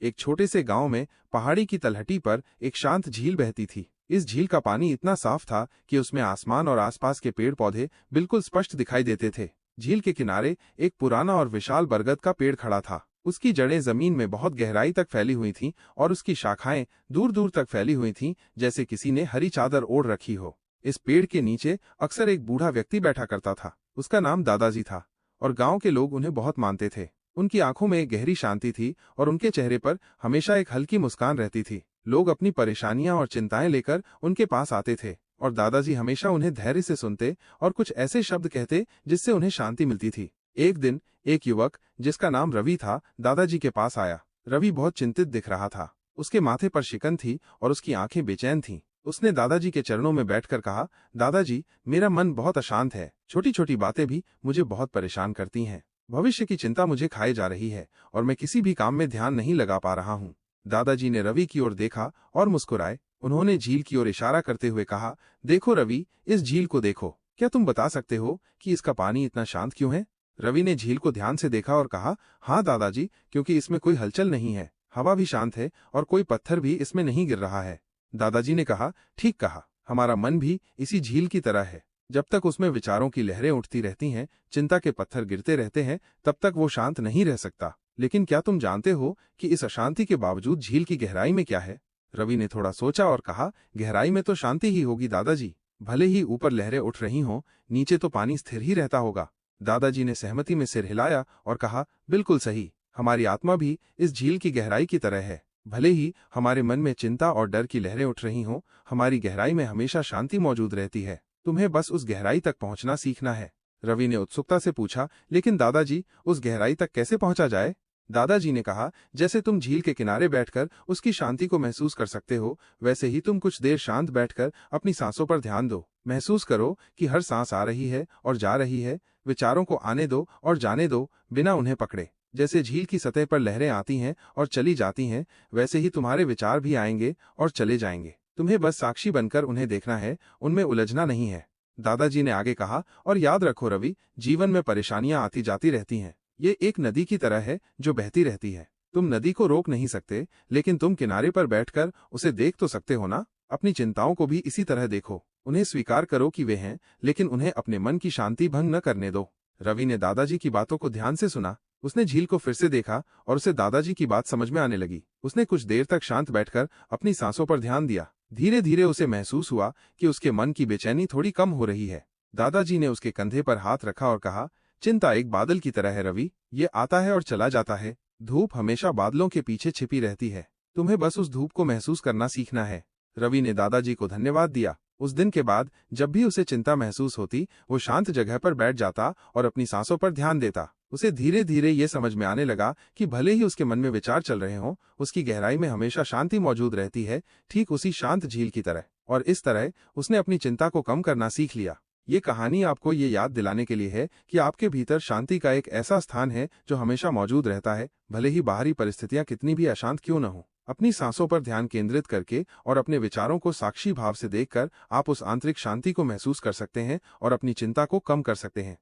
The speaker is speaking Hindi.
एक छोटे से गांव में पहाड़ी की तलहटी पर एक शांत झील बहती थी। इस झील का पानी इतना साफ था कि उसमें आसमान और आसपास के पेड़ पौधे बिल्कुल स्पष्ट दिखाई देते थे। झील के किनारे एक पुराना और विशाल बरगद का पेड़ खड़ा था। उसकी जड़ें जमीन में बहुत गहराई तक फैली हुई थीं और उसकी शाखाएं दूर दूर तक फैली हुई थीं, जैसे किसी ने हरी चादर ओढ़ रखी हो। इस पेड़ के नीचे अक्सर एक बूढ़ा व्यक्ति बैठा करता था। उसका नाम दादाजी था और गांव के लोग उन्हें बहुत मानते थे। उनकी आंखों में एक गहरी शांति थी और उनके चेहरे पर हमेशा एक हल्की मुस्कान रहती थी। लोग अपनी परेशानियां और चिंताएं लेकर उनके पास आते थे और दादाजी हमेशा उन्हें धैर्य से सुनते और कुछ ऐसे शब्द कहते जिससे उन्हें शांति मिलती थी। एक दिन एक युवक जिसका नाम रवि था दादाजी के पास आया। रवि बहुत चिंतित दिख रहा था। उसके माथे पर शिकन थी और उसकी आंखें बेचैन थीं। उसने दादाजी के चरणों में बैठकर कहा, दादाजी, मेरा मन बहुत अशांत है। छोटी छोटी बातें भी मुझे बहुत परेशान करती हैं। भविष्य की चिंता मुझे खाए जा रही है और मैं किसी भी काम में ध्यान नहीं लगा पा रहा हूँ। दादाजी ने रवि की ओर देखा और मुस्कुराए। उन्होंने झील की ओर इशारा करते हुए कहा, देखो रवि, इस झील को देखो। क्या तुम बता सकते हो कि इसका पानी इतना शांत क्यों है? रवि ने झील को ध्यान से देखा और कहा, हाँ दादाजी, क्योंकि इसमें कोई हलचल नहीं है, हवा भी शांत है और कोई पत्थर भी इसमें नहीं गिर रहा है। दादाजी ने कहा, ठीक कहा, हमारा मन भी इसी झील की तरह है। जब तक उसमें विचारों की लहरें उठती रहती हैं, चिंता के पत्थर गिरते रहते हैं, तब तक वो शांत नहीं रह सकता। लेकिन क्या तुम जानते हो कि इस अशांति के बावजूद झील की गहराई में क्या है? रवि ने थोड़ा सोचा और कहा, गहराई में तो शांति ही होगी दादाजी। भले ही ऊपर लहरें उठ रही हों, नीचे तो पानी स्थिर ही रहता होगा। दादाजी ने सहमति में सिर हिलाया और कहा, बिल्कुल सही, हमारी आत्मा भी इस झील की गहराई की तरह है। भले ही हमारे मन में चिंता और डर की लहरें उठ रही हों, हमारी गहराई में हमेशा शांति मौजूद रहती है। तुम्हें बस उस गहराई तक पहुंचना सीखना है। रवि ने उत्सुकता से पूछा, लेकिन दादाजी, उस गहराई तक कैसे पहुंचा जाए? दादाजी ने कहा, जैसे तुम झील के किनारे बैठकर उसकी शांति को महसूस कर सकते हो, वैसे ही तुम कुछ देर शांत बैठकर अपनी सांसों पर ध्यान दो। महसूस करो कि हर सांस आ रही है और जा रही है। विचारों को आने दो और जाने दो, बिना उन्हें पकड़े। जैसे झील की सतह पर लहरें आती हैं और चली जाती हैं, वैसे ही तुम्हारे विचार भी आएंगे और चले जाएंगे। तुम्हें बस साक्षी बनकर उन्हें देखना है, उनमें उलझना नहीं है। दादाजी ने आगे कहा, और याद रखो रवि, जीवन में परेशानियां आती जाती रहती हैं। ये एक नदी की तरह है जो बहती रहती है। तुम नदी को रोक नहीं सकते, लेकिन तुम किनारे पर बैठकर उसे देख तो सकते हो ना। अपनी चिंताओं को भी इसी तरह देखो। उन्हें स्वीकार करो कि वे हैं, लेकिन उन्हें अपने मन की शांति भंग न करने दो। रवि ने दादाजी की बातों को ध्यान से सुना। उसने झील को फिर से देखा और उसे दादाजी की बात समझ में आने लगी। उसने कुछ देर तक शांत बैठकर अपनी सांसों पर ध्यान दिया। धीरे धीरे उसे महसूस हुआ कि उसके मन की बेचैनी थोड़ी कम हो रही है। दादाजी ने उसके कंधे पर हाथ रखा और कहा, चिंता एक बादल की तरह है रवि, ये आता है और चला जाता है। धूप हमेशा बादलों के पीछे छिपी रहती है। तुम्हें बस उस धूप को महसूस करना सीखना है। रवि ने दादाजी को धन्यवाद दिया। उस दिन के बाद जब भी उसे चिंता महसूस होती, वो शांत जगह पर बैठ जाता और अपनी सांसों पर ध्यान देता। उसे धीरे धीरे ये समझ में आने लगा कि भले ही उसके मन में विचार चल रहे हों, उसकी गहराई में हमेशा शांति मौजूद रहती है, ठीक उसी शांत झील की तरह। और इस तरह उसने अपनी चिंता को कम करना सीख लिया। ये कहानी आपको ये याद दिलाने के लिए है कि आपके भीतर शांति का एक ऐसा स्थान है जो हमेशा मौजूद रहता है, भले ही बाहरी परिस्थितियां कितनी भी अशांत क्यों न हो। अपनी सांसों पर ध्यान केंद्रित करके और अपने विचारों को साक्षी भाव से देखकर आप उस आंतरिक शांति को महसूस कर सकते हैं और अपनी चिंता को कम कर सकते हैं।